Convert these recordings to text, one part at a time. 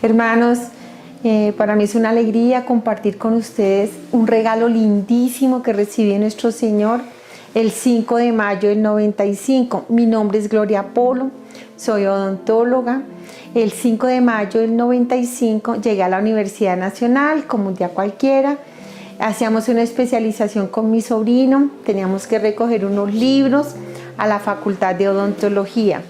Hermanos, para mí es una alegría compartir con ustedes un regalo lindísimo que recibí de nuestro Señor el 5 de mayo del 95. Mi nombre es Gloria Polo, soy odontóloga. El 5 de mayo del 95 llegué a la Universidad Nacional como un día cualquiera. Hacíamos una especialización con mi sobrino, teníamos que recoger unos libros a la Facultad de Odontología.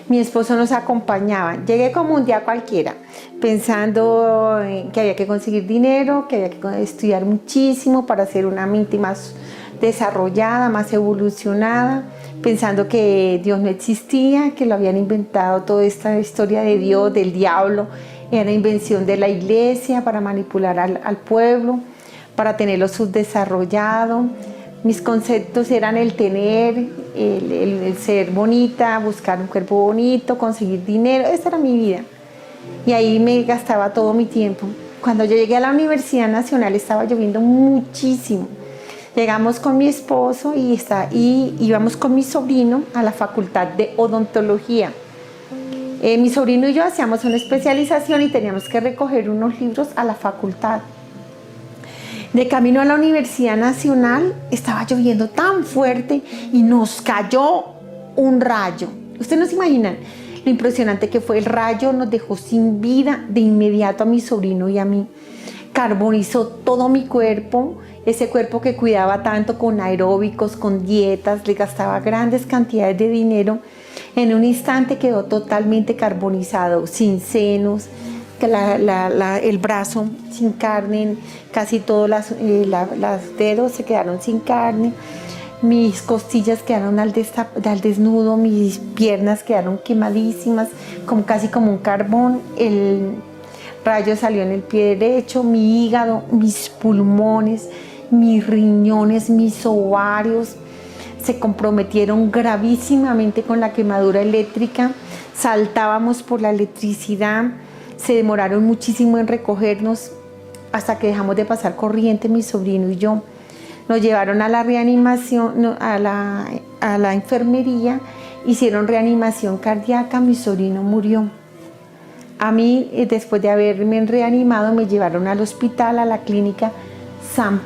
Mi esposo nos acompañaba. Llegué como un día cualquiera, pensando que había que conseguir dinero, que había que estudiar muchísimo para hacer una mente más desarrollada, más evolucionada, pensando que Dios no existía, que lo habían inventado toda esta historia de Dios, del diablo, era invención de la iglesia para manipular al pueblo, para tenerlo subdesarrollado. Mis conceptos eran el tener, el ser bonita, buscar un cuerpo bonito, conseguir dinero. Esa era mi vida. Y ahí me gastaba todo mi tiempo. Cuando yo llegué a la Universidad Nacional estaba lloviendo muchísimo. Llegamos con mi esposo y íbamos con mi sobrino a la Facultad de Odontología. Mi sobrino y yo hacíamos una especialización y teníamos que recoger unos libros a la facultad. De camino a la Universidad Nacional estaba lloviendo tan fuerte y nos cayó un rayo. Ustedes no se imaginan lo impresionante que fue. El rayo nos dejó sin vida de inmediato a mi sobrino y a mí. Carbonizó todo mi cuerpo, ese cuerpo que cuidaba tanto con aeróbicos, con dietas, le gastaba grandes cantidades de dinero. En un instante quedó totalmente carbonizado, sin senos, el brazo sin carne, casi todos los dedos se quedaron sin carne, mis costillas quedaron al desnudo, mis piernas quedaron quemadísimas, casi como un carbón. El rayo salió en el pie derecho, mi hígado, mis pulmones, mis riñones, mis ovarios se comprometieron gravísimamente con la quemadura eléctrica. Saltábamos por la electricidad. Se demoraron muchísimo en recogernos hasta que dejamos de pasar corriente mi sobrino y yo. Nos llevaron a la reanimación, a la enfermería, hicieron reanimación cardíaca, mi sobrino murió. A mí, después de haberme reanimado, me llevaron al hospital, a la clínica San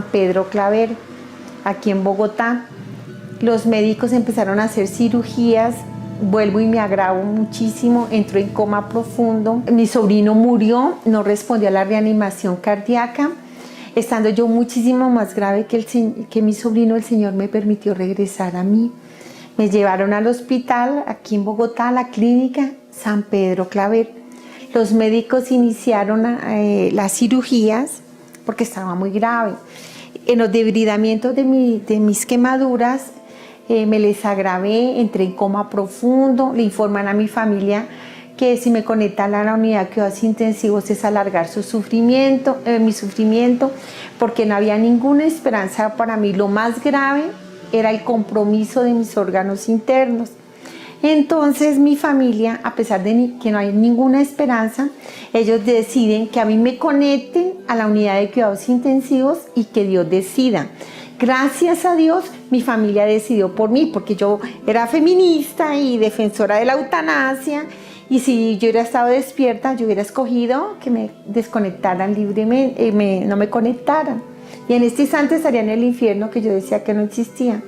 Pedro Claver, aquí en Bogotá. Los médicos empezaron a hacer cirugías. Vuelvo y me agravo muchísimo, entro en coma profundo. Mi sobrino murió, no respondió a la reanimación cardíaca. Estando yo muchísimo más grave que mi sobrino, el Señor me permitió regresar a mí. Me llevaron al hospital, aquí en Bogotá, a la clínica San Pedro Claver. Los médicos iniciaron las cirugías porque estaba muy grave. En los debridamientos de mis quemaduras, me les agravé, entré en coma profundo. Le informan a mi familia que si me conectan a la unidad de cuidados intensivos es alargar mi sufrimiento, porque no había ninguna esperanza para mí. Lo más grave era el compromiso de mis órganos internos. Entonces mi familia, a pesar de que no hay ninguna esperanza, ellos deciden que a mí me conecten a la unidad de cuidados intensivos y que Dios decida. Gracias a Dios, mi familia decidió por mí, porque yo era feminista y defensora de la eutanasia, y si yo hubiera estado despierta, yo hubiera escogido que me desconectaran libremente, no me conectaran. Y en este instante estaría en el infierno que yo decía que no existía,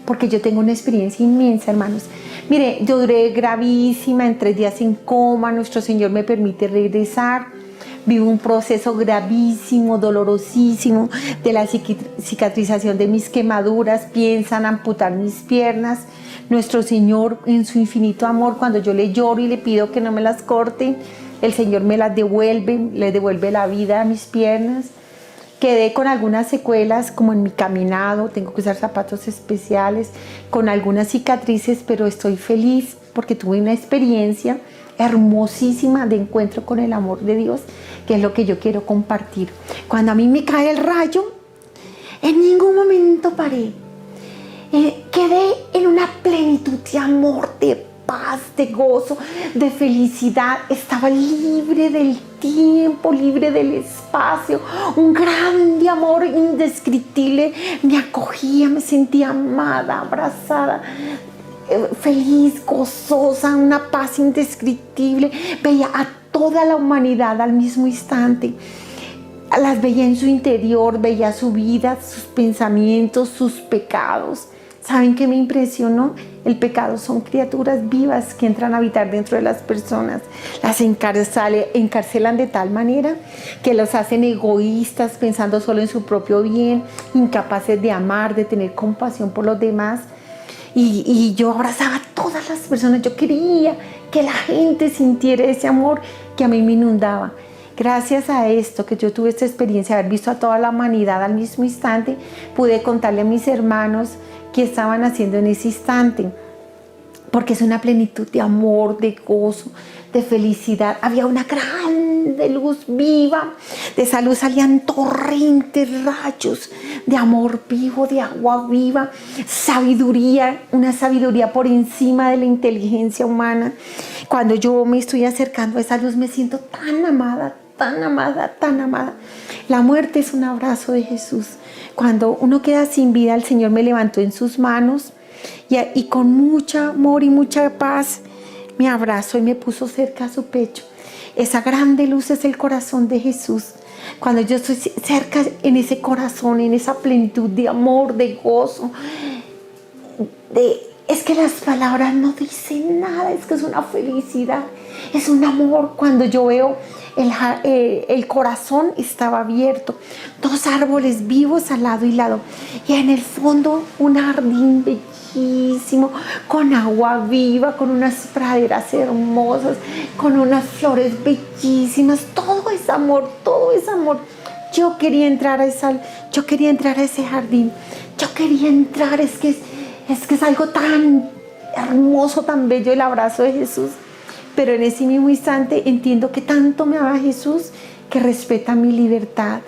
porque yo tengo una experiencia inmensa, hermanos. Mire, yo duré gravísima, en 3 días en coma, nuestro Señor me permite regresar. Vivo un proceso gravísimo, dolorosísimo de la cicatrización de mis quemaduras. Piensan amputar mis piernas. Nuestro Señor, en su infinito amor, cuando yo le lloro y le pido que no me las corte, el Señor me las devuelve, le devuelve la vida a mis piernas. Quedé con algunas secuelas, como en mi caminado, tengo que usar zapatos especiales, con algunas cicatrices, pero estoy feliz porque tuve una experiencia hermosísima de encuentro con el amor de Dios, que es lo que yo quiero compartir. Cuando a mí me cae el rayo, en ningún momento paré. Quedé en una plenitud de amor, de paz, de gozo, de felicidad. Estaba libre del tiempo, libre del espacio. Un grande amor indescriptible me acogía, me sentía amada, abrazada, feliz, gozosa, una paz indescriptible. Veía a toda la humanidad al mismo instante. Las veía en su interior, veía su vida, sus pensamientos, sus pecados. ¿Saben qué me impresionó? El pecado son criaturas vivas que entran a habitar dentro de las personas. Las encarcelan de tal manera que los hacen egoístas, pensando solo en su propio bien, incapaces de amar, de tener compasión por los demás. Y yo abrazaba a todas las personas. Yo quería que la gente sintiera ese amor que a mí me inundaba. Gracias a esto, que yo tuve esta experiencia de haber visto a toda la humanidad al mismo instante, pude contarle a mis hermanos qué estaban haciendo en ese instante, porque es una plenitud de amor, de gozo, de felicidad. Había una grande luz viva, de esa luz salían torrentes, rayos de amor vivo, de agua viva, sabiduría, una sabiduría por encima de la inteligencia humana. Cuando yo me estoy acercando a esa luz me siento tan amada, tan amada, tan amada. La muerte es un abrazo de Jesús. Cuando uno queda sin vida, el Señor me levantó en sus manos y con mucho amor y mucha paz me abrazó y me puso cerca a su pecho. Esa grande luz es el corazón de Jesús. Cuando yo estoy cerca en ese corazón, en esa plenitud de amor, de gozo, es que las palabras no dicen nada, es que es una felicidad, es un amor. Cuando yo veo el corazón estaba abierto, 2 árboles vivos al lado y lado, y en el fondo un jardín bellísimo, con agua viva, con unas praderas hermosas, con unas flores bellísimas. Todo es amor, todo es amor. Yo quería entrar a ese jardín, yo quería entrar. Es que es algo tan hermoso, tan bello el abrazo de Jesús. Pero en ese mismo instante entiendo que tanto me ama Jesús que respeta mi libertad.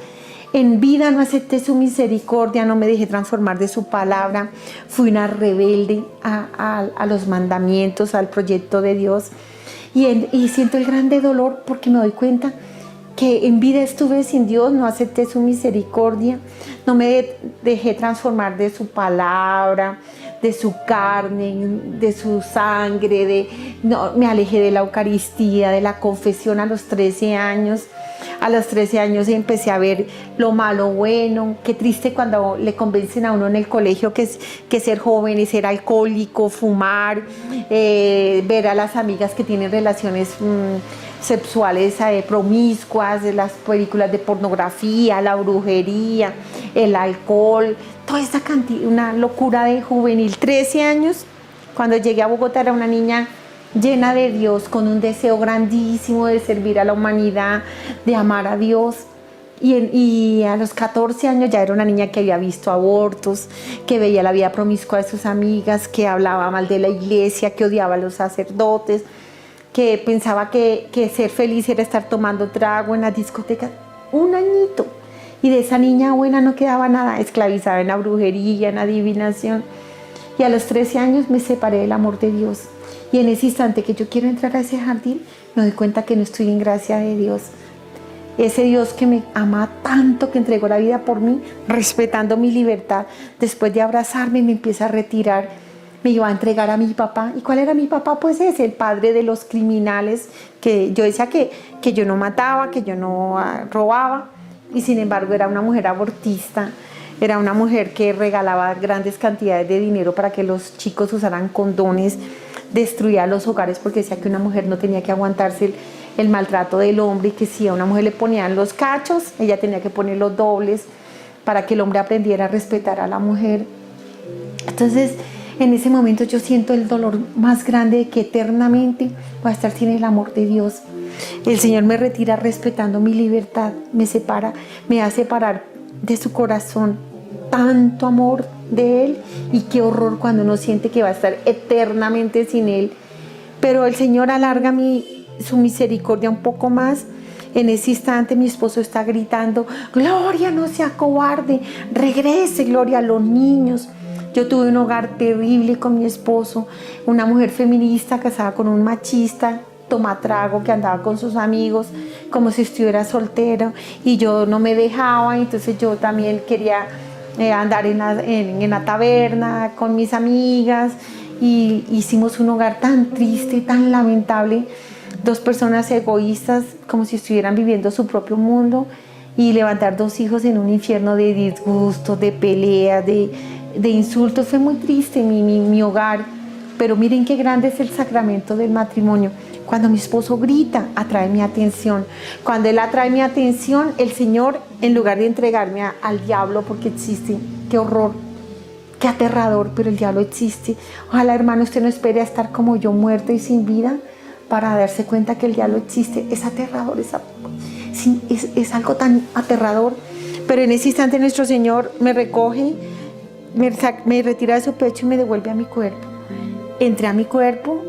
En vida no acepté su misericordia, no me dejé transformar de su palabra. Fui una rebelde a los mandamientos, al proyecto de Dios. Y siento el grande dolor porque me doy cuenta que en vida estuve sin Dios, no acepté su misericordia, no me dejé transformar de su palabra, de su carne, de su sangre, no, me alejé de la Eucaristía, de la confesión a los 13 años. A los 13 años empecé a ver lo malo, bueno. Qué triste cuando le convencen a uno en el colegio que ser joven es ser alcohólico, fumar, ver a las amigas que tienen relaciones sexuales promiscuas, las películas de pornografía, la brujería, el alcohol, toda esa cantidad, una locura de juvenil. 13 años, cuando llegué a Bogotá era una niña llena de Dios, con un deseo grandísimo de servir a la humanidad, de amar a Dios. Y a los 14 años ya era una niña que había visto abortos, que veía la vida promiscua de sus amigas, que hablaba mal de la iglesia, que odiaba a los sacerdotes, que pensaba que ser feliz era estar tomando trago en las discotecas. Un añito. Y de esa niña buena no quedaba nada, esclavizada en la brujería, en la adivinación. Y a los 13 años me separé del amor de Dios. Y en ese instante que yo quiero entrar a ese jardín, me doy cuenta que no estoy en gracia de Dios. Ese Dios que me ama tanto, que entregó la vida por mí, respetando mi libertad, después de abrazarme me empieza a retirar, me iba a entregar a mi papá. ¿Y cuál era mi papá? Pues es el padre de los criminales, que yo decía que yo no mataba, que yo no robaba, y sin embargo era una mujer abortista. Era una mujer que regalaba grandes cantidades de dinero para que los chicos usaran condones, destruía los hogares porque decía que una mujer no tenía que aguantarse el maltrato del hombre, y que si a una mujer le ponían los cachos, ella tenía que poner los dobles para que el hombre aprendiera a respetar a la mujer. Entonces, en ese momento yo siento el dolor más grande de que eternamente voy a estar sin el amor de Dios. El Señor me retira respetando mi libertad, me separa, me hace separar de su corazón tanto amor de Él, y qué horror cuando uno siente que va a estar eternamente sin Él. Pero el Señor alarga su misericordia un poco más. En ese instante mi esposo está gritando: Gloria, no sea cobarde, regrese, Gloria, a los niños. Yo tuve un hogar terrible con mi esposo, una mujer feminista casada con un machista, tomatrago, que andaba con sus amigos como si estuviera soltero, y yo no me dejaba. Entonces yo también quería andar en la taberna con mis amigas, y hicimos un hogar tan triste, tan lamentable. Dos personas egoístas, como si estuvieran viviendo su propio mundo, y levantar dos hijos en un infierno de disgustos, de peleas, de insultos. Fue muy triste mi hogar, pero miren qué grande es el sacramento del matrimonio. Cuando mi esposo grita, atrae mi atención. Cuando él atrae mi atención, el Señor, en lugar de entregarme al diablo, porque existe, qué horror, qué aterrador, pero el diablo existe. Ojalá, hermano, usted no espere a estar como yo, muerta y sin vida, para darse cuenta que el diablo existe. Es aterrador, es algo tan aterrador. Pero en ese instante nuestro Señor me recoge, me retira de su pecho y me devuelve a mi cuerpo. Entré a mi cuerpo.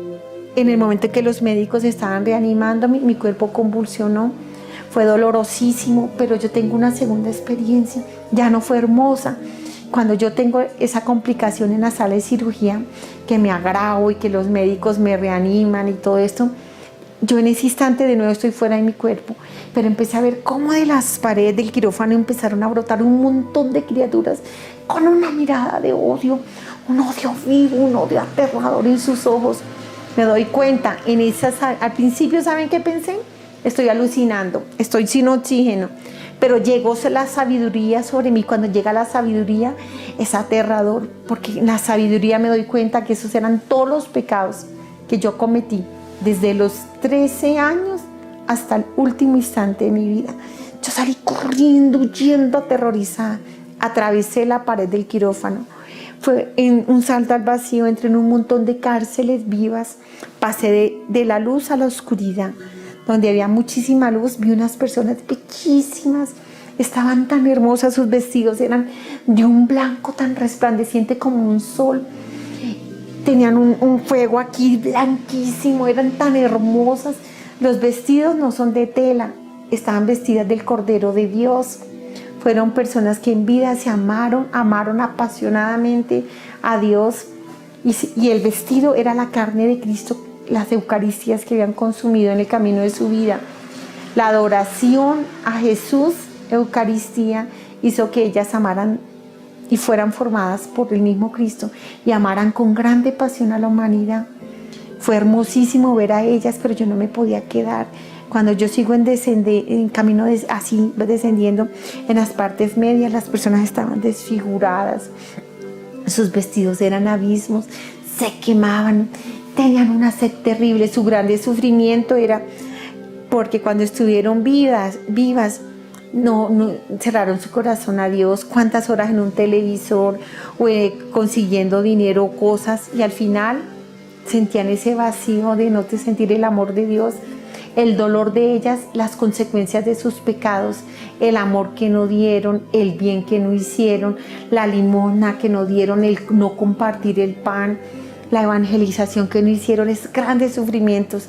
En el momento en que los médicos estaban reanimándome, mi cuerpo convulsionó. Fue dolorosísimo, pero yo tengo una segunda experiencia. Ya no fue hermosa. Cuando yo tengo esa complicación en la sala de cirugía, que me agravo y que los médicos me reaniman y todo esto, yo en ese instante de nuevo estoy fuera de mi cuerpo, pero empecé a ver cómo de las paredes del quirófano empezaron a brotar un montón de criaturas con una mirada de odio, un odio vivo, un odio aterrador en sus ojos. Me doy cuenta, al principio, ¿saben qué pensé? Estoy alucinando, estoy sin oxígeno, pero llegó la sabiduría sobre mí. Cuando llega la sabiduría es aterrador, porque en la sabiduría me doy cuenta que esos eran todos los pecados que yo cometí desde los 13 años hasta el último instante de mi vida. Yo salí corriendo, huyendo, aterrorizada. Atravesé la pared del quirófano. Fue en un salto al vacío, entré en un montón de cárceles vivas. Pasé de la luz a la oscuridad. Donde había muchísima luz, vi unas personas bellísimas. Estaban tan hermosas, sus vestidos eran de un blanco tan resplandeciente como un sol. Tenían un fuego aquí blanquísimo, eran tan hermosas. Los vestidos no son de tela, estaban vestidas del Cordero de Dios. Fueron personas que en vida se amaron apasionadamente a Dios. Y el vestido era la carne de Cristo, las Eucaristías que habían consumido en el camino de su vida. La adoración a Jesús, Eucaristía, hizo que ellas amaran y fueran formadas por el mismo Cristo y amaran con grande pasión a la humanidad. Fue hermosísimo ver a ellas, pero yo no me podía quedar. Cuando yo sigo en camino así descendiendo, en las partes medias las personas estaban desfiguradas, sus vestidos eran abismos, se quemaban, tenían una sed terrible. Su grande sufrimiento era porque cuando estuvieron vivas, no cerraron su corazón a Dios. Cuántas horas en un televisor o consiguiendo dinero o cosas, y al final sentían ese vacío de no sentir el amor de Dios, el dolor de ellas, las consecuencias de sus pecados, el amor que no dieron, el bien que no hicieron, la limosna que no dieron, el no compartir el pan, la evangelización que no hicieron. Es grandes sufrimientos.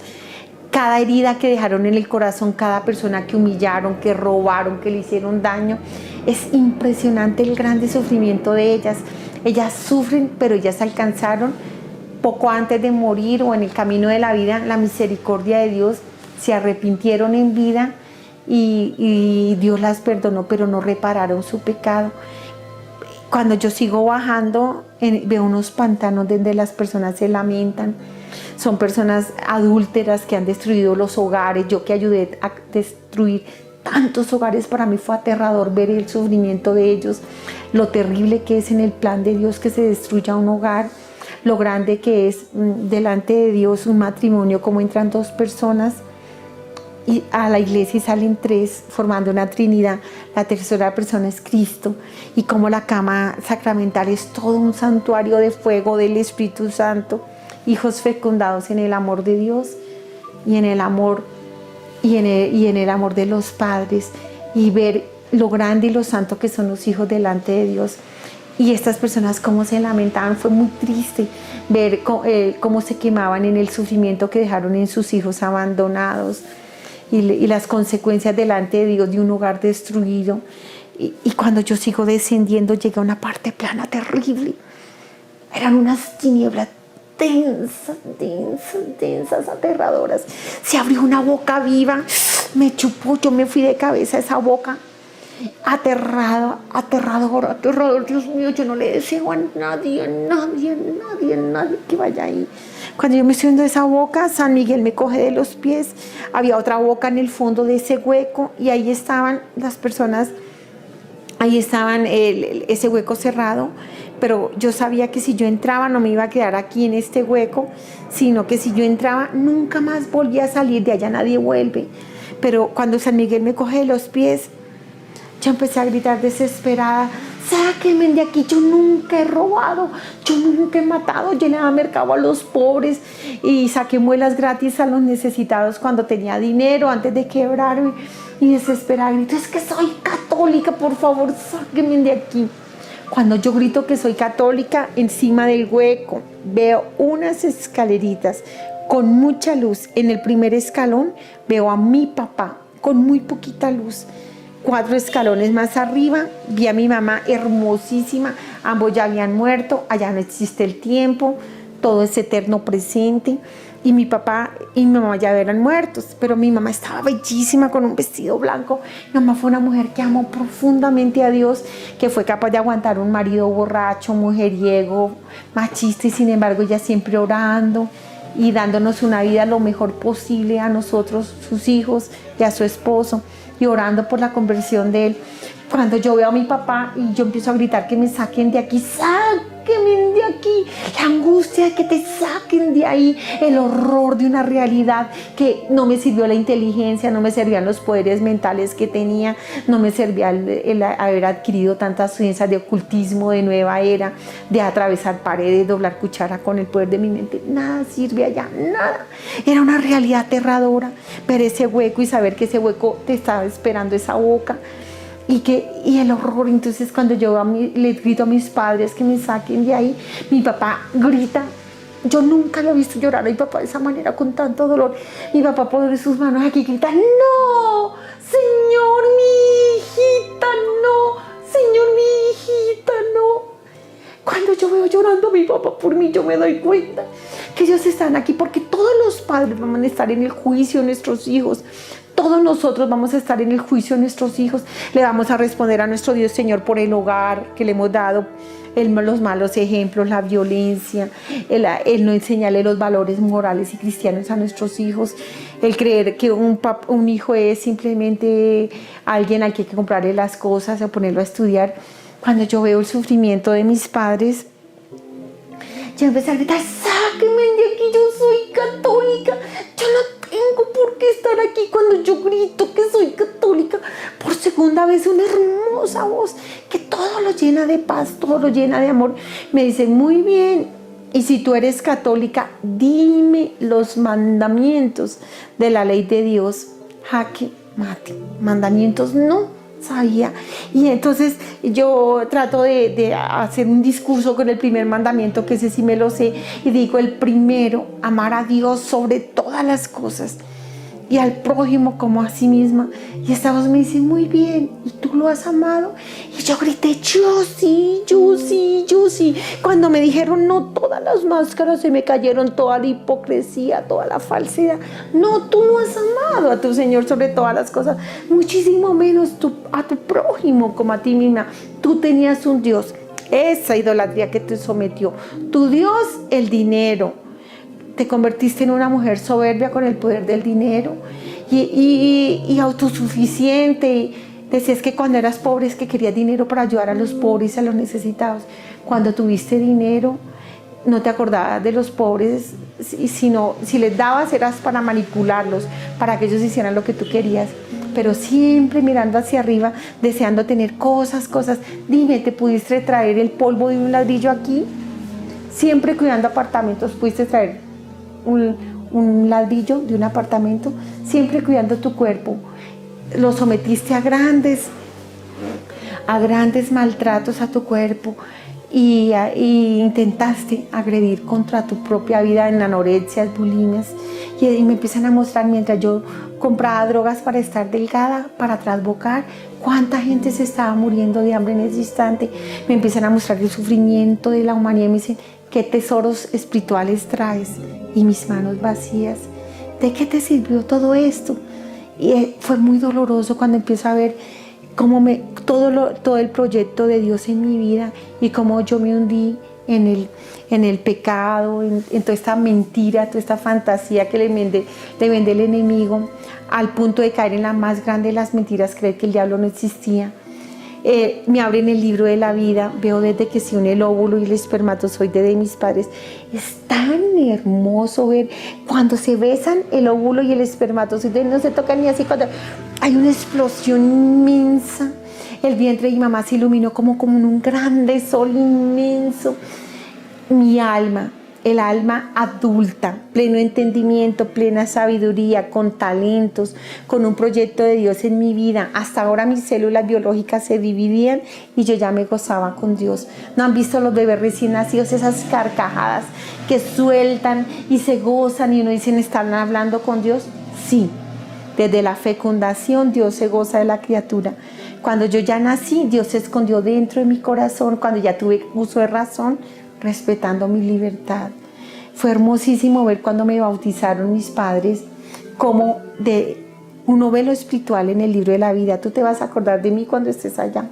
Cada herida que dejaron en el corazón, cada persona que humillaron, que robaron, que le hicieron daño. Es impresionante el grande sufrimiento de ellas. Ellas sufren, pero ellas alcanzaron poco antes de morir o en el camino de la vida la misericordia de Dios. Se arrepintieron en vida y Dios las perdonó, pero no repararon su pecado. Cuando yo sigo bajando, veo unos pantanos donde las personas se lamentan. Son personas adúlteras que han destruido los hogares. Yo que ayudé a destruir tantos hogares, para mí fue aterrador ver el sufrimiento de ellos, lo terrible que es en el plan de Dios que se destruya un hogar, lo grande que es delante de Dios un matrimonio, como entran dos personas y a la iglesia y salen tres formando una trinidad. La tercera persona es Cristo, y como la cama sacramental es todo un santuario de fuego del Espíritu Santo, hijos fecundados en el amor de Dios y en el amor de los padres, y ver lo grande y lo santo que son los hijos delante de Dios. Y estas personas cómo se lamentaban. Fue muy triste ver cómo se quemaban en el sufrimiento que dejaron en sus hijos abandonados, y las consecuencias delante de Dios de un hogar destruido. Y cuando yo sigo descendiendo, llegué a una parte plana terrible. Eran unas tinieblas densas, aterradoras. Se abrió una boca viva, me chupó, yo me fui de cabeza a esa boca. Aterrador, Dios mío, yo no le deseo a nadie que vaya ahí. Cuando yo me estoy viendo esa boca, San Miguel me coge de los pies. Había otra boca en el fondo de ese hueco y ahí estaban las personas, ahí estaban ese hueco cerrado, pero yo sabía que si yo entraba no me iba a quedar aquí en este hueco, sino que si yo entraba nunca más volvía a salir de allá, nadie vuelve. Pero cuando San Miguel me coge de los pies, yo empecé a gritar desesperada: sáquenme de aquí, yo nunca he robado, yo nunca he matado, yo le daba mercado a los pobres y saqué muelas gratis a los necesitados cuando tenía dinero, antes de quebrarme. Y desesperada grito: es que soy católica, por favor, sáquenme de aquí. Cuando yo grito que soy católica, encima del hueco veo unas escaleritas con mucha luz. En el primer escalón veo a mi papá con muy poquita luz. 4 escalones más arriba vi a mi mamá hermosísima, ambos ya habían muerto, allá no existe el tiempo, todo es eterno presente, y mi papá y mi mamá ya eran muertos, pero mi mamá estaba bellísima con un vestido blanco. Mi mamá fue una mujer que amó profundamente a Dios, que fue capaz de aguantar un marido borracho, mujeriego, machista, y sin embargo ella siempre orando y dándonos una vida lo mejor posible a nosotros, sus hijos y a su esposo, y orando por la conversión de él. Cuando yo veo a mi papá y yo empiezo a gritar que me saquen de aquí, sáquenme de aquí, la angustia de que te saquen de ahí, el horror de una realidad que no me sirvió la inteligencia, no me servían los poderes mentales que tenía, no me servía el haber adquirido tantas ciencias de ocultismo de nueva era, de atravesar paredes, doblar cuchara con el poder de mi mente. Nada sirve allá, nada. Era una realidad aterradora ver ese hueco y saber que ese hueco te estaba esperando, esa boca. Y el horror. Entonces cuando yo le grito a mis padres que me saquen de ahí, mi papá grita. Yo nunca lo he visto llorar a mi papá de esa manera, con tanto dolor. Mi papá pone sus manos aquí y grita: no, Señor, mi hijita, no, Señor, mi hijita, no. Cuando yo veo llorando a mi papá por mí, yo me doy cuenta que ellos están aquí porque todos los padres van a estar en el juicio de nuestros hijos. Todos nosotros vamos a estar en el juicio de nuestros hijos. Le vamos a responder a nuestro Dios Señor por el hogar que le hemos dado, los malos ejemplos, la violencia, el no enseñarle los valores morales y cristianos a nuestros hijos, el creer que un hijo es simplemente alguien al que hay que comprarle las cosas o ponerlo a estudiar. Cuando yo veo el sufrimiento de mis padres, yo empecé a gritar: sáquenme de aquí, yo soy católica, yo no tengo por qué estar aquí. Cuando yo grito que soy católica, por segunda vez una hermosa voz que todo lo llena de paz, todo lo llena de amor, me dice: muy bien, y si tú eres católica, dime los mandamientos de la ley de Dios. Jaque mate, mandamientos no sabía. Y entonces yo trato de hacer un discurso con el primer mandamiento, que ese sí me lo sé, y digo: el primero, amar a Dios sobre todas las cosas y al prójimo como a sí misma. Y esta voz me dice: muy bien, ¿y tú lo has amado? Y yo grité: yo sí, yo sí, yo sí. Cuando me dijeron no, todas las máscaras se me cayeron, toda la hipocresía, toda la falsedad. No, tú no has amado a tu Señor sobre todas las cosas, muchísimo menos a tu prójimo como a ti misma. Tú tenías un Dios, esa idolatría que te sometió, tu Dios, el dinero. Te convertiste en una mujer soberbia con el poder del dinero y autosuficiente. Decías que cuando eras pobre es que querías dinero para ayudar a los pobres y a los necesitados. Cuando tuviste dinero no te acordabas de los pobres, sino si les dabas eras para manipularlos, para que ellos hicieran lo que tú querías. Pero siempre mirando hacia arriba, deseando tener cosas. Dime, ¿te pudiste traer el polvo de un ladrillo aquí? Siempre cuidando apartamentos, pudiste traer un ladrillo de un apartamento, siempre cuidando tu cuerpo. Lo sometiste a grandes maltratos a tu cuerpo y intentaste agredir contra tu propia vida en anorexias, bulimias. Y me empiezan a mostrar, mientras yo compraba drogas para estar delgada, para trasbocar, cuánta gente se estaba muriendo de hambre en ese instante. Me empiezan a mostrar el sufrimiento de la humanidad y me dicen: ¿qué tesoros espirituales traes? Y mis manos vacías. ¿De qué te sirvió todo esto? Y fue muy doloroso cuando empiezo a ver cómo todo el proyecto de Dios en mi vida y cómo yo me hundí en el pecado, en toda esta mentira, toda esta fantasía que le vende el enemigo, al punto de caer en la más grande de las mentiras, creer que el diablo no existía. Me abren el libro de la vida, veo desde que se une el óvulo y el espermatozoide de mis padres. Es tan hermoso ver cuando se besan el óvulo y el espermatozoide, no se tocan ni así, cuando hay una explosión inmensa. El vientre de mi mamá se iluminó como en un grande sol inmenso. Mi alma, el alma adulta, pleno entendimiento, plena sabiduría, con talentos, con un proyecto de Dios en mi vida. Hasta ahora mis células biológicas se dividían y yo ya me gozaba con Dios. ¿No han visto los bebés recién nacidos, esas carcajadas que sueltan y se gozan y uno dice, ¿están hablando con Dios? Sí, desde la fecundación Dios se goza de la criatura. Cuando yo ya nací, Dios se escondió dentro de mi corazón, cuando ya tuve uso de razón, respetando mi libertad. Fue hermosísimo ver cuando me bautizaron mis padres, como uno ve lo espiritual en el libro de la vida. Tú te vas a acordar de mí cuando estés allá.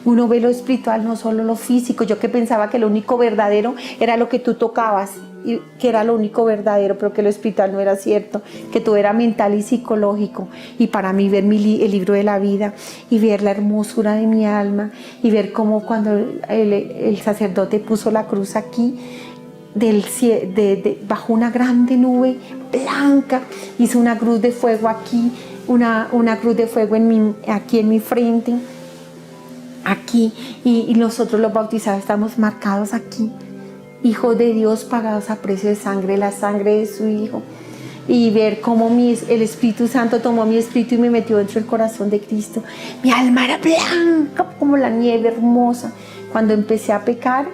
Uno ve lo espiritual, no solo lo físico. Yo que pensaba que lo único verdadero era lo que tú tocabas, y que era lo único verdadero, pero que lo espiritual no era cierto, que todo era mental y psicológico. Y para mí ver el libro de la vida y ver la hermosura de mi alma y ver cómo cuando el sacerdote puso la cruz aquí, bajo una grande nube blanca, hizo una cruz de fuego aquí, una cruz de fuego aquí en mi frente, aquí, y nosotros los bautizados estamos marcados aquí, hijos de Dios pagados a precio de sangre, la sangre de su Hijo. Y ver cómo el Espíritu Santo tomó mi espíritu y me metió dentro del corazón de Cristo. Mi alma era blanca como la nieve, hermosa. Cuando empecé a pecar,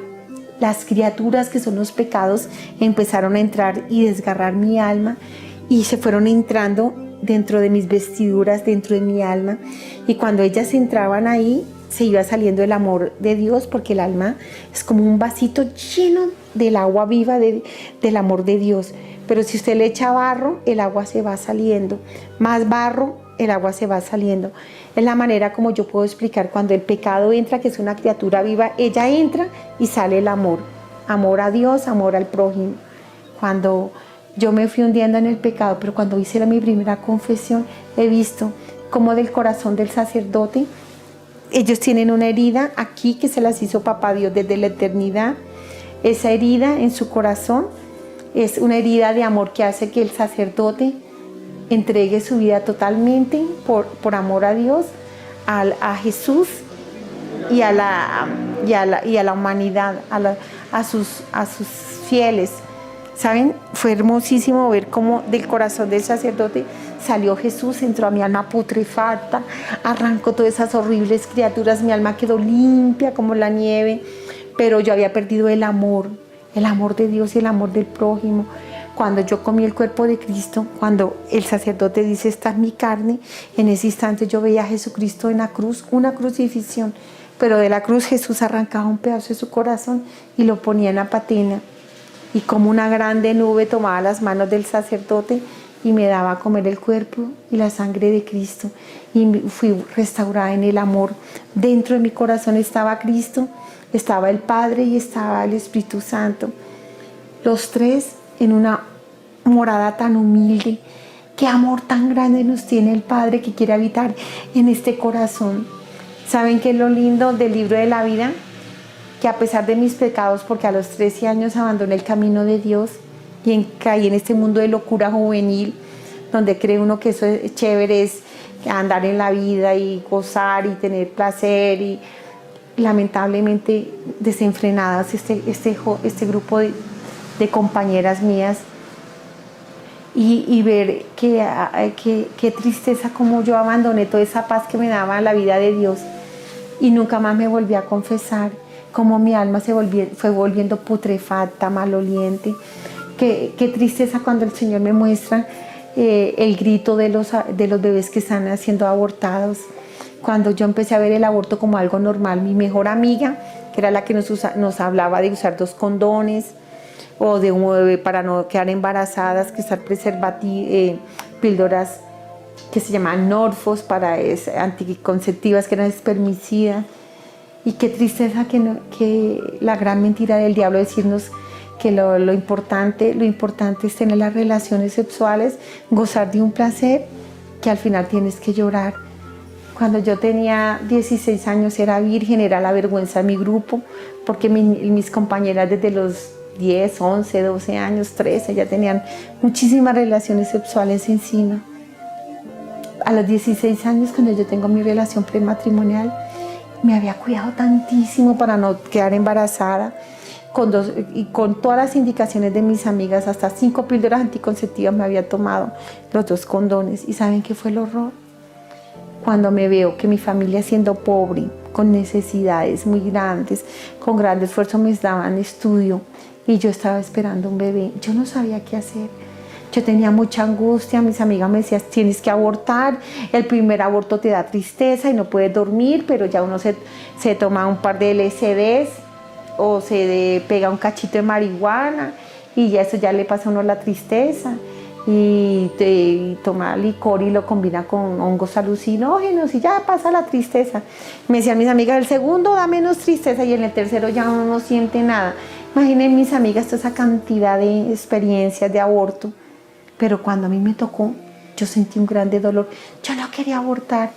las criaturas que son los pecados empezaron a entrar y desgarrar mi alma y se fueron entrando dentro de mis vestiduras, dentro de mi alma. Y cuando ellas entraban ahí, se iba saliendo el amor de Dios, porque el alma es como un vasito lleno del agua viva del amor de Dios. Pero si usted le echa barro, el agua se va saliendo. Más barro, el agua se va saliendo. Es la manera como yo puedo explicar cuando el pecado entra, que es una criatura viva, ella entra y sale el amor. Amor a Dios, amor al prójimo. Cuando yo me fui hundiendo en el pecado, pero cuando hice mi primera confesión, he visto cómo del corazón del sacerdote, ellos tienen una herida aquí que se las hizo Papá Dios desde la eternidad. Esa herida en su corazón es una herida de amor que hace que el sacerdote entregue su vida totalmente por amor a Dios, a Jesús y a la humanidad, a sus fieles. ¿Saben? Fue hermosísimo ver cómo del corazón del sacerdote salió Jesús, entró a mi alma putrefacta, arrancó todas esas horribles criaturas, mi alma quedó limpia como la nieve, pero yo había perdido el amor de Dios y el amor del prójimo. Cuando yo comí el cuerpo de Cristo, cuando el sacerdote dice, esta es mi carne, en ese instante yo veía a Jesucristo en la cruz, una crucifixión, pero de la cruz Jesús arrancaba un pedazo de su corazón y lo ponía en la patena. Y como una grande nube tomaba las manos del sacerdote y me daba a comer el cuerpo y la sangre de Cristo. Y fui restaurada en el amor. Dentro de mi corazón estaba Cristo, estaba el Padre y estaba el Espíritu Santo. Los tres en una morada tan humilde. Qué amor tan grande nos tiene el Padre que quiere habitar en este corazón. ¿Saben qué es lo lindo del libro de la vida? Que a pesar de mis pecados, porque a los 13 años abandoné el camino de Dios y caí en este mundo de locura juvenil, donde cree uno que eso es chévere, es andar en la vida y gozar y tener placer, y lamentablemente desenfrenadas este grupo de compañeras mías, y ver qué tristeza como yo abandoné toda esa paz que me daba la vida de Dios y nunca más me volví a confesar. Como mi alma fue volviendo putrefacta, maloliente. Qué tristeza cuando el Señor me muestra el grito de los bebés que están siendo abortados. Cuando yo empecé a ver el aborto como algo normal, mi mejor amiga, que era la que nos hablaba de usar 2 condones, o de un bebé para no quedar embarazadas, que usar píldoras que se llamaban Norfos para anticonceptivas, que eran espermicidas. Y qué tristeza que la gran mentira del diablo decirnos que lo importante es tener las relaciones sexuales, gozar de un placer, que al final tienes que llorar. Cuando yo tenía 16 años era virgen, era la vergüenza de mi grupo, porque mis compañeras desde los 10, 11, 12 años, 13, ya tenían muchísimas relaciones sexuales encima. A los 16 años, cuando yo tengo mi relación prematrimonial, me había cuidado tantísimo para no quedar embarazada, y con todas las indicaciones de mis amigas, hasta 5 píldoras anticonceptivas me había tomado, los 2 condones. ¿Y saben qué fue el horror? Cuando me veo que mi familia, siendo pobre, con necesidades muy grandes, con gran esfuerzo me daban estudio y yo estaba esperando un bebé, yo no sabía qué hacer. Yo tenía mucha angustia, mis amigas me decían, tienes que abortar, el primer aborto te da tristeza y no puedes dormir, pero ya uno se toma un par de LSDs o se pega un cachito de marihuana y ya eso ya le pasa a uno la tristeza. Y toma licor y lo combina con hongos alucinógenos y ya pasa la tristeza. Me decían mis amigas, el segundo da menos tristeza y en el tercero ya uno no siente nada. Imaginen mis amigas toda esa cantidad de experiencias de aborto. Pero cuando a mí me tocó, yo sentí un grande dolor. Yo no quería abortar.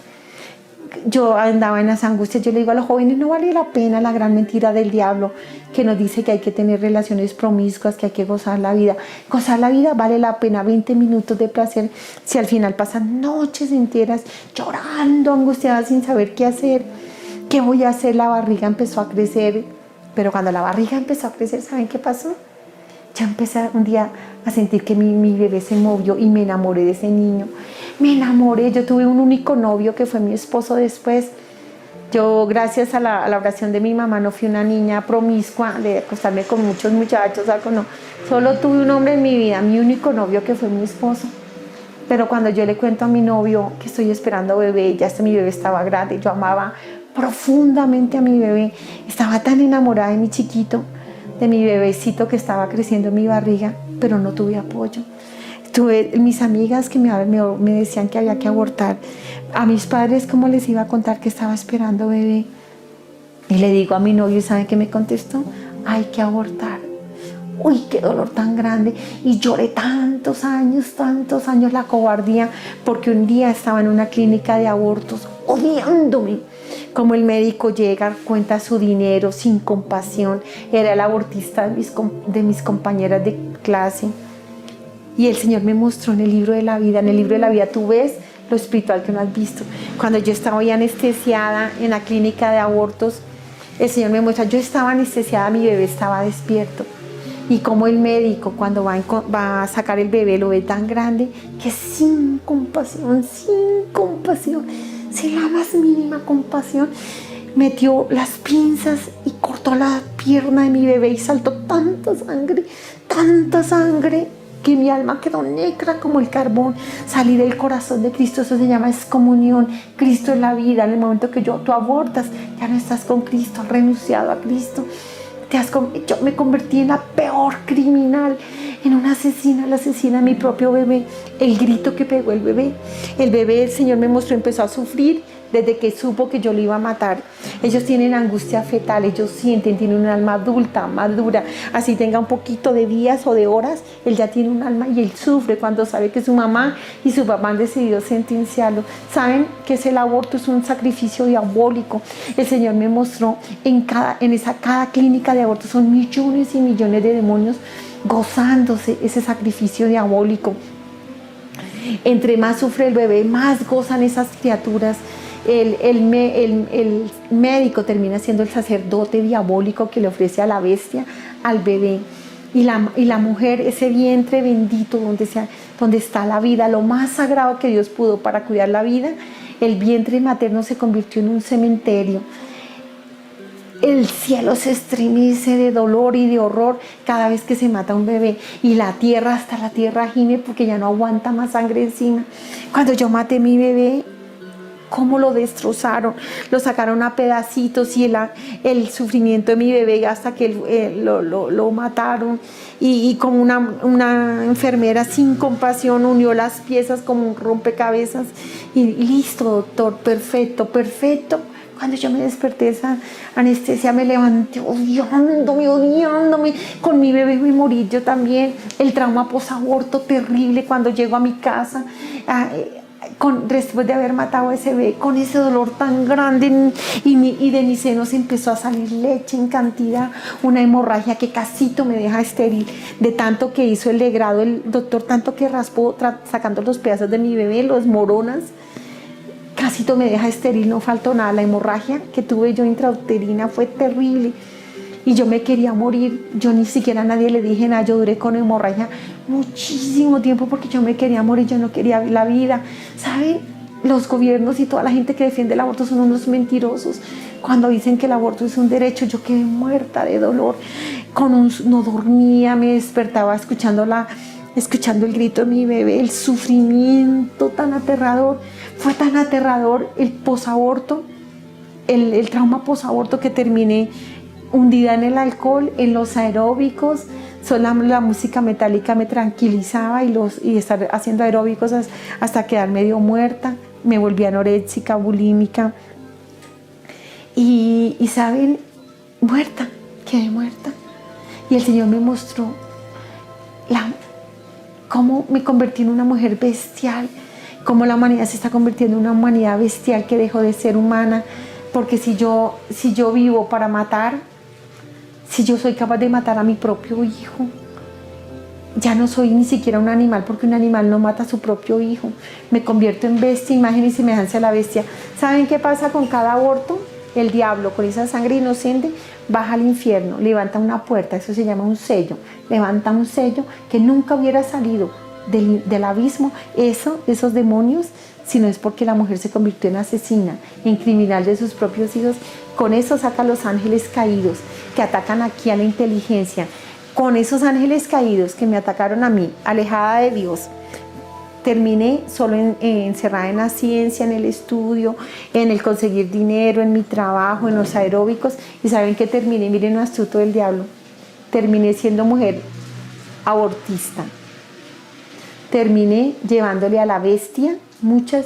Yo andaba en las angustias. Yo le digo a los jóvenes, no vale la pena la gran mentira del diablo que nos dice que hay que tener relaciones promiscuas, que hay que gozar la vida. Gozar la vida vale la pena 20 minutos de placer si al final pasan noches enteras llorando, angustiada, sin saber qué hacer. ¿Qué voy a hacer? La barriga empezó a crecer. Pero cuando la barriga empezó a crecer, ¿saben qué pasó? Ya empecé un día a sentir que mi bebé se movió y me enamoré de ese niño. Me enamoré, yo tuve un único novio que fue mi esposo después. Yo, gracias a la oración de mi mamá, no fui una niña promiscua de acostarme con muchos muchachos, algo no. Solo tuve un hombre en mi vida, mi único novio, que fue mi esposo. Pero cuando yo le cuento a mi novio que estoy esperando bebé, ya mi bebé estaba grande, yo amaba profundamente a mi bebé, estaba tan enamorada de mi chiquito, de mi bebecito que estaba creciendo en mi barriga, pero no tuve apoyo. Tuve mis amigas que me decían que había que abortar. A mis padres, ¿cómo les iba a contar que estaba esperando bebé? Y le digo a mi novio, ¿saben qué me contestó? Hay que abortar. Uy, qué dolor tan grande. Y lloré tantos años la cobardía, porque un día estaba en una clínica de abortos odiándome. Como el médico llega, cuenta su dinero sin compasión. Era el abortista de mis compañeras de clase. Y el Señor me mostró en el libro de la vida. En el libro de la vida tú ves lo espiritual que no has visto. Cuando yo estaba ahí anestesiada en la clínica de abortos, el Señor me muestra, yo estaba anestesiada, mi bebé estaba despierto. Y como el médico, cuando va a sacar el bebé, lo ve tan grande que sin compasión, sin la más mínima compasión, metió las pinzas y cortó la pierna de mi bebé y saltó tanta sangre, que mi alma quedó negra como el carbón. Salí del corazón de Cristo, eso se llama excomunión. Cristo es la vida. En el momento que tú abortas, ya no estás con Cristo, has renunciado a Cristo. Yo me convertí en la peor criminal, en una asesina, la asesina de mi propio bebé. El grito que pegó el bebé, el Señor me mostró, empezó a sufrir desde que supo que yo lo iba a matar. Ellos tienen angustia fetal, ellos sienten, tienen un alma adulta, madura. Así tenga un poquito de días o de horas, él ya tiene un alma y él sufre cuando sabe que su mamá y su papá han decidido sentenciarlo. Saben que el aborto es un sacrificio diabólico. El Señor me mostró en cada clínica de aborto son millones y millones de demonios gozándose ese sacrificio diabólico. Entre más sufre el bebé, más gozan esas criaturas. El médico termina siendo el sacerdote diabólico que le ofrece a la bestia, al bebé. Y la mujer, ese vientre bendito donde está la vida, lo más sagrado que Dios pudo para cuidar la vida, el vientre materno se convirtió en un cementerio. El cielo se estremece de dolor y de horror cada vez que se mata un bebé. Y hasta la tierra gime porque ya no aguanta más sangre encima. Cuando yo maté a mi bebé, cómo lo destrozaron, lo sacaron a pedacitos y el sufrimiento de mi bebé hasta que lo mataron. Y como una enfermera sin compasión unió las piezas como un rompecabezas y listo, doctor, perfecto, perfecto. Cuando yo me desperté de esa anestesia me levanté odiándome, con mi bebé me morí yo también. El trauma posaborto terrible cuando llego a mi casa, después de haber matado a ese bebé, con ese dolor tan grande y de mis senos empezó a salir leche en cantidad, una hemorragia que casito me deja estéril, de tanto que hizo el legrado el doctor, tanto que raspó sacando los pedazos de mi bebé, los moronas. Casito me deja estéril, no faltó nada. La hemorragia que tuve yo intrauterina fue terrible y yo me quería morir. Yo ni siquiera a nadie le dije nada. Yo duré con hemorragia muchísimo tiempo porque yo me quería morir, yo no quería la vida. ¿Saben? Los gobiernos y toda la gente que defiende el aborto son unos mentirosos. Cuando dicen que el aborto es un derecho, yo quedé muerta de dolor. No dormía, me despertaba escuchando el grito de mi bebé, el sufrimiento tan aterrador. Fue tan aterrador el posaborto, el trauma posaborto, que terminé hundida en el alcohol, en los aeróbicos. Solo la música metálica me tranquilizaba y estar haciendo aeróbicos hasta quedar medio muerta. Me volví anoréxica, bulímica. Y ¿saben? Quedé muerta. Y el Señor me mostró cómo me convertí en una mujer bestial, cómo la humanidad se está convirtiendo en una humanidad bestial que dejó de ser humana, porque si yo vivo para matar, si yo soy capaz de matar a mi propio hijo, ya no soy ni siquiera un animal, porque un animal no mata a su propio hijo. Me convierto en bestia, imagen y semejanza de la bestia. ¿Saben qué pasa con cada aborto? El diablo, con esa sangre inocente, baja al infierno, levanta una puerta, eso se llama un sello, levanta un sello que nunca hubiera salido del abismo, esos demonios, si no es porque la mujer se convirtió en asesina, en criminal de sus propios hijos. Con eso saca a los ángeles caídos que atacan aquí a la inteligencia. Con esos ángeles caídos que me atacaron a mí, alejada de Dios, terminé solo encerrada en la ciencia, en el estudio, en el conseguir dinero, en mi trabajo, en los aeróbicos. ¿Y saben qué terminé? Miren lo astuto del diablo. Terminé siendo mujer abortista. Terminé llevándole a la bestia muchos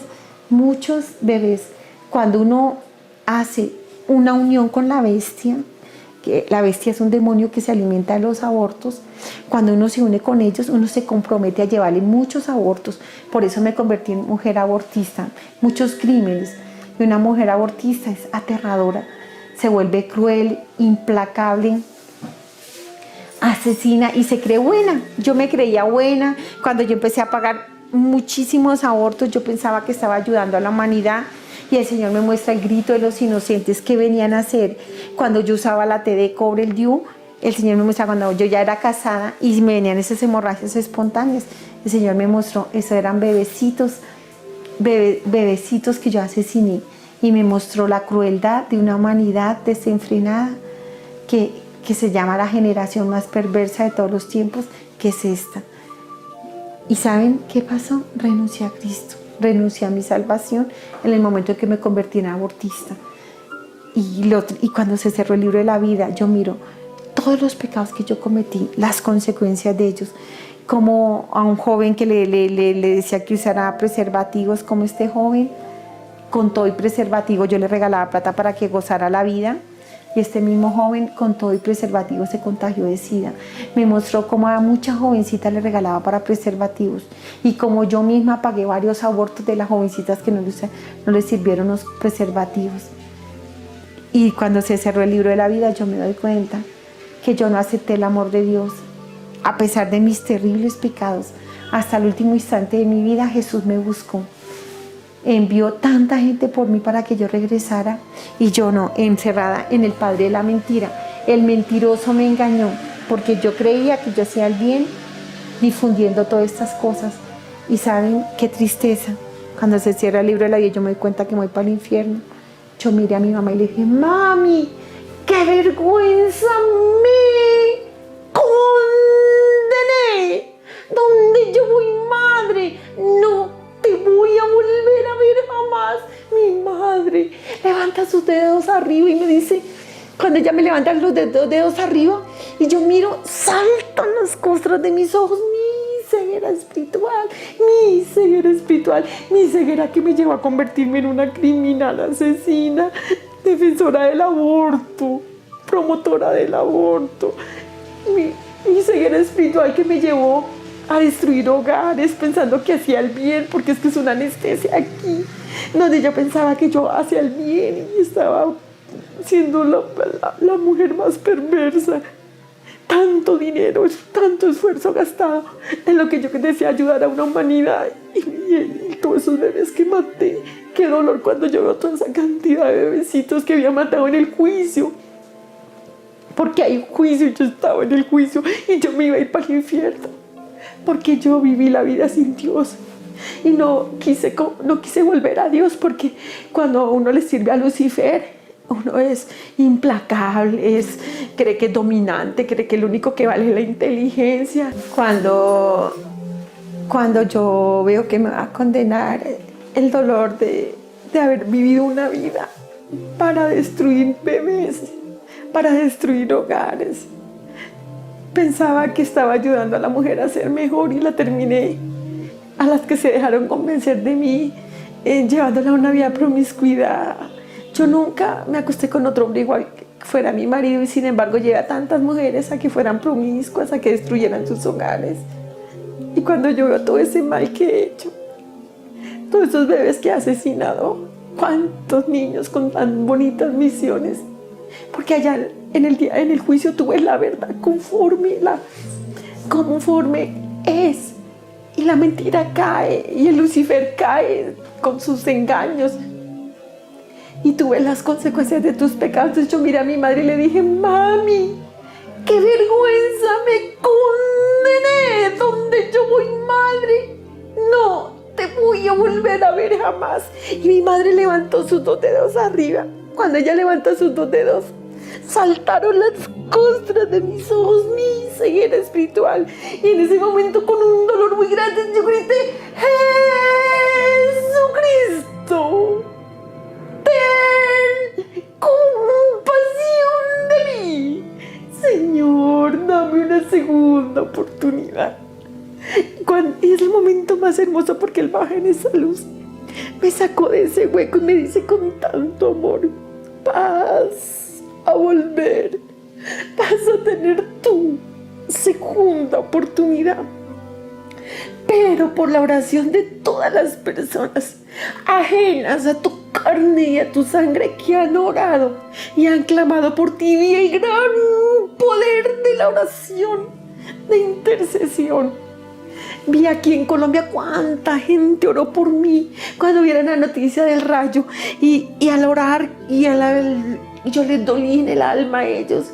bebés. Cuando uno hace una unión con la bestia, que la bestia es un demonio que se alimenta de los abortos, cuando uno se une con ellos, uno se compromete a llevarle muchos abortos. Por eso me convertí en mujer abortista, muchos crímenes. Y una mujer abortista es aterradora, se vuelve cruel, implacable, asesina y se cree buena. Yo me creía buena. Cuando yo empecé a pagar muchísimos abortos, yo pensaba que estaba ayudando a la humanidad. Y el Señor me muestra el grito de los inocentes que venían a hacer cuando yo usaba la T de cobre, el DIU. El Señor me muestra cuando yo ya era casada y me venían esas hemorragias espontáneas. El Señor me mostró, eso eran bebecitos que yo asesiné. Y me mostró la crueldad de una humanidad desenfrenada que se llama la generación más perversa de todos los tiempos, que es esta. ¿Y saben qué pasó? Renuncié a Cristo. Renuncié a mi salvación en el momento en que me convertí en abortista. Y cuando se cerró el libro de la vida, yo miro todos los pecados que yo cometí, las consecuencias de ellos, como a un joven que le decía que usara preservativos, como este joven, con todo y preservativo, yo le regalaba plata para que gozara la vida. Y este mismo joven, con todo y preservativo, se contagió de SIDA. Me mostró cómo a muchas jovencitas le regalaba para preservativos. Y como yo misma pagué varios abortos de las jovencitas que no les sirvieron los preservativos. Y cuando se cerró el libro de la vida, yo me doy cuenta que yo no acepté el amor de Dios. A pesar de mis terribles pecados, hasta el último instante de mi vida, Jesús me buscó. Envió tanta gente por mí para que yo regresara y yo no, encerrada en el padre de la mentira. El mentiroso me engañó porque yo creía que yo hacía el bien difundiendo todas estas cosas. Y saben qué tristeza, cuando se cierra el libro de la vida yo me doy cuenta que me voy para el infierno. Yo miré a mi mamá y le dije: mami, qué vergüenza, me condené. ¿Dónde yo voy, madre? No te voy a volver a ver jamás. Mi madre levanta sus dedos arriba y me dice, cuando ella me levanta los dedos arriba y yo miro, saltan las costras de mis ojos, mi ceguera espiritual, mi ceguera que me llevó a convertirme en una criminal asesina, defensora del aborto, promotora del aborto, mi ceguera espiritual que me llevó a destruir hogares pensando que hacía el bien, porque es que es una anestesia aquí, donde yo pensaba que yo hacía el bien y estaba siendo la mujer más perversa. Tanto dinero, tanto esfuerzo gastado en lo que yo decía ayudar a una humanidad y todos esos bebés que maté. Qué dolor cuando yo veo toda esa cantidad de bebecitos que había matado en el juicio. Porque hay juicio y yo estaba en el juicio y yo me iba a ir para el infierno. Porque yo viví la vida sin Dios. Y no quise volver a Dios, porque cuando uno le sirve a Lucifer, uno es implacable, cree que es dominante, cree que lo único que vale es la inteligencia. Cuando yo veo que me va a condenar, el dolor de haber vivido una vida para destruir bebés, para destruir hogares. Pensaba que estaba ayudando a la mujer a ser mejor y la terminé, a las que se dejaron convencer de mí, llevándola a una vida promiscuidad. Yo nunca me acosté con otro hombre igual que fuera mi marido y sin embargo llevé a tantas mujeres a que fueran promiscuas, a que destruyeran sus hogares. Y cuando yo veo todo ese mal que he hecho, todos esos bebés que he asesinado, cuántos niños con tan bonitas misiones, porque allá en el juicio tú ves la verdad conforme es, y la mentira cae y el Lucifer cae con sus engaños. Y tú ves las consecuencias de tus pecados. Entonces yo miré a mi madre y le dije, mami, qué vergüenza, me condené, donde yo voy, madre, no te voy a volver a ver jamás. Y mi madre levantó sus dos dedos arriba. Cuando ella levanta sus dos dedos, saltaron las costras de mis ojos, mi ceguera espiritual. Y en ese momento, con un dolor muy grande, yo grité, ¡Jesucristo! ¡Ten compasión de mí! Señor, dame una segunda oportunidad. Y es el momento más hermoso porque Él baja en esa luz, me sacó de ese hueco y me dice con tanto amor, vas a volver, vas a tener tu segunda oportunidad. Pero por la oración de todas las personas ajenas a tu carne y a tu sangre que han orado y han clamado por ti, vi el gran poder de la oración de intercesión. Vi aquí en Colombia cuánta gente oró por mí cuando vieron la noticia del rayo y al orar yo les dolí en el alma a ellos.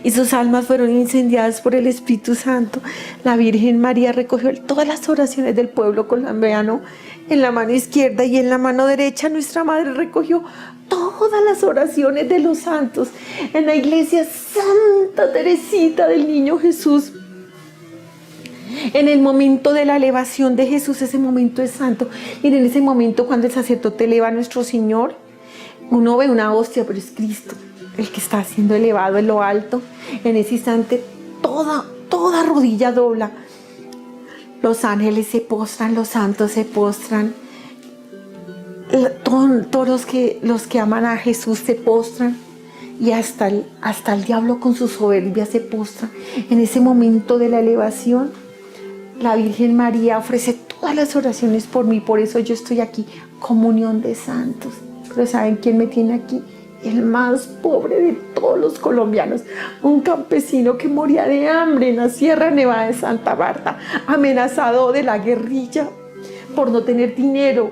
Y sus almas fueron incendiadas por el Espíritu Santo. La Virgen María recogió todas las oraciones del pueblo colombiano en la mano izquierda y en la mano derecha nuestra Madre recogió todas las oraciones de los santos en la iglesia Santa Teresita del Niño Jesús. En el momento de la elevación de Jesús, ese momento es santo. Y en ese momento, cuando el sacerdote eleva a nuestro Señor, uno ve una hostia, pero es Cristo el que está siendo elevado en lo alto. En ese instante toda rodilla dobla. Los ángeles se postran, los santos se postran. Todos los que aman a Jesús se postran. Y hasta el diablo con su soberbia se postra. En ese momento de la elevación, la Virgen María ofrece todas las oraciones por mí. Por eso yo estoy aquí, comunión de santos. Pero ¿saben quién me tiene aquí? El más pobre de todos los colombianos, un campesino que moría de hambre en la Sierra Nevada de Santa Marta, amenazado de la guerrilla por no tener dinero.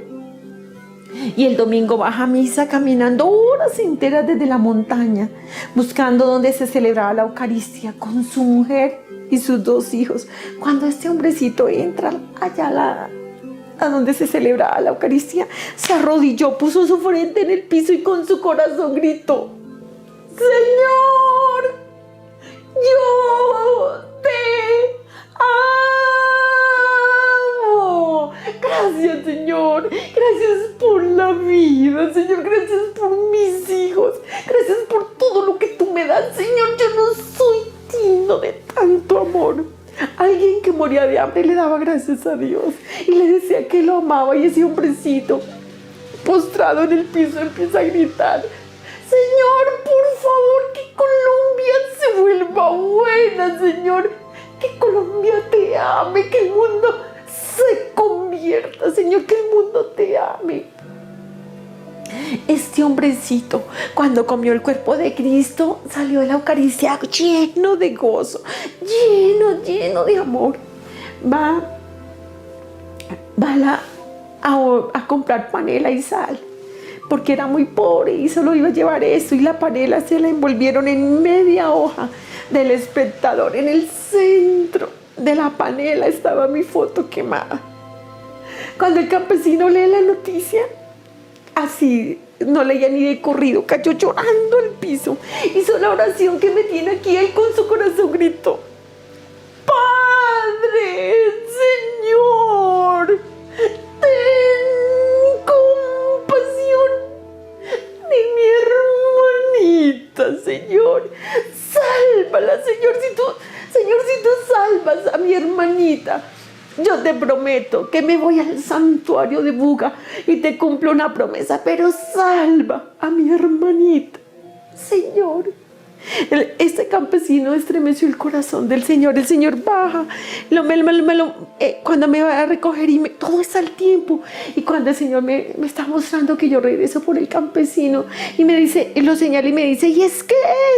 Y el domingo baja a misa caminando horas enteras desde la montaña, buscando donde se celebraba la Eucaristía con su mujer y sus dos hijos. Cuando este hombrecito entra allá a donde se celebraba la Eucaristía, se arrodilló, puso su frente en el piso y con su corazón gritó: Señor, yo te amo, Gracias, Señor. Gracias por la vida, Señor. Gracias por mis hijos. Gracias por todo lo que tú me das, Señor. Yo no soy digno de tanto amor. Alguien que moría de hambre le daba gracias a Dios y le decía que lo amaba, y ese hombrecito postrado en el piso empieza a gritar: Señor, por favor, que Colombia se vuelva buena, Señor. Que Colombia te ame, que el mundo se convierta, Señor, que el mundo te ame. Este hombrecito, cuando comió el cuerpo de Cristo, salió de la Eucaristía lleno de gozo, lleno de amor. Va a comprar panela y sal, porque era muy pobre y solo iba a llevar eso, y la panela se la envolvieron en media hoja del espectador. En el centro de la panela estaba mi foto quemada. Cuando el campesino lee la noticia, así no leía ni de corrido, cayó llorando al piso, hizo la oración que me tiene aquí. Él con su corazón gritó: Padre, Señor, ten compasión de mi hermanita, Señor. Sálvala, Señor. Si tú salvas a mi hermanita, yo te prometo que me voy al santuario de Buga y te cumplo una promesa, pero salva a mi hermanita, Señor. Este campesino estremeció el corazón del Señor. El Señor baja, cuando me va a recoger, y todo es al tiempo. Y cuando el Señor me está mostrando que yo regreso por el campesino, y me dice, lo señala y me dice: y es que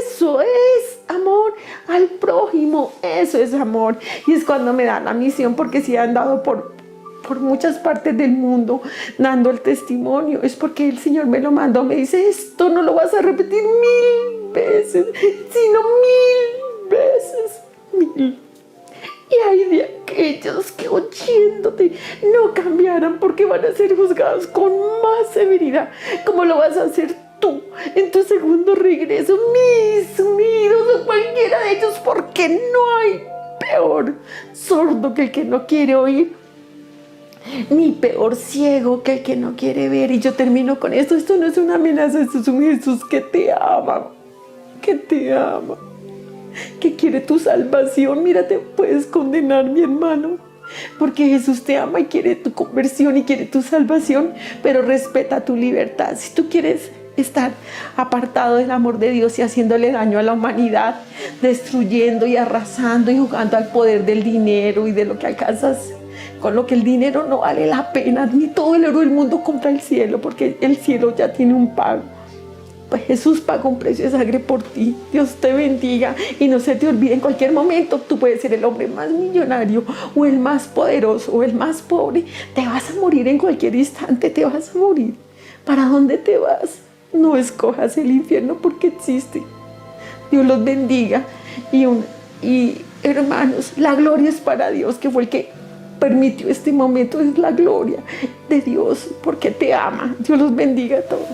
eso es amor al prójimo, eso es amor. Y es cuando me da la misión, porque si he andado por muchas partes del mundo dando el testimonio, es porque el Señor me lo mandó. Me dice: esto no lo vas a repetir 1000 veces, sino 1000 veces, 1000. Y hay de aquellos que oyéndote no cambiarán, porque van a ser juzgados con más severidad, como lo vas a hacer tú en tu segundo regreso, mis unidos o cualquiera de ellos, porque no hay peor sordo que el que no quiere oír, ni peor ciego que el que no quiere ver. Y yo termino con esto. Esto no es una amenaza, esto es un Jesús que te ama, que quiere tu salvación. Mira, te puedes condenar, mi hermano, porque Jesús te ama y quiere tu conversión y quiere tu salvación, pero respeta tu libertad. Si tú quieres estar apartado del amor de Dios y haciéndole daño a la humanidad, destruyendo y arrasando y jugando al poder del dinero y de lo que alcanzas, con lo que el dinero no vale la pena, ni todo el oro del mundo compra el cielo, porque el cielo ya tiene un pago. Pues Jesús pagó un precio de sangre por ti. Dios te bendiga y no se te olvide, en cualquier momento tú puedes ser el hombre más millonario o el más poderoso o el más pobre. Te vas a morir en cualquier instante, te vas a morir. ¿Para dónde te vas? No escojas el infierno, porque existe. Dios los bendiga. Y hermanos, la gloria es para Dios, que fue el que permitió este momento. Es la gloria de Dios, porque te ama. Dios los bendiga a todos.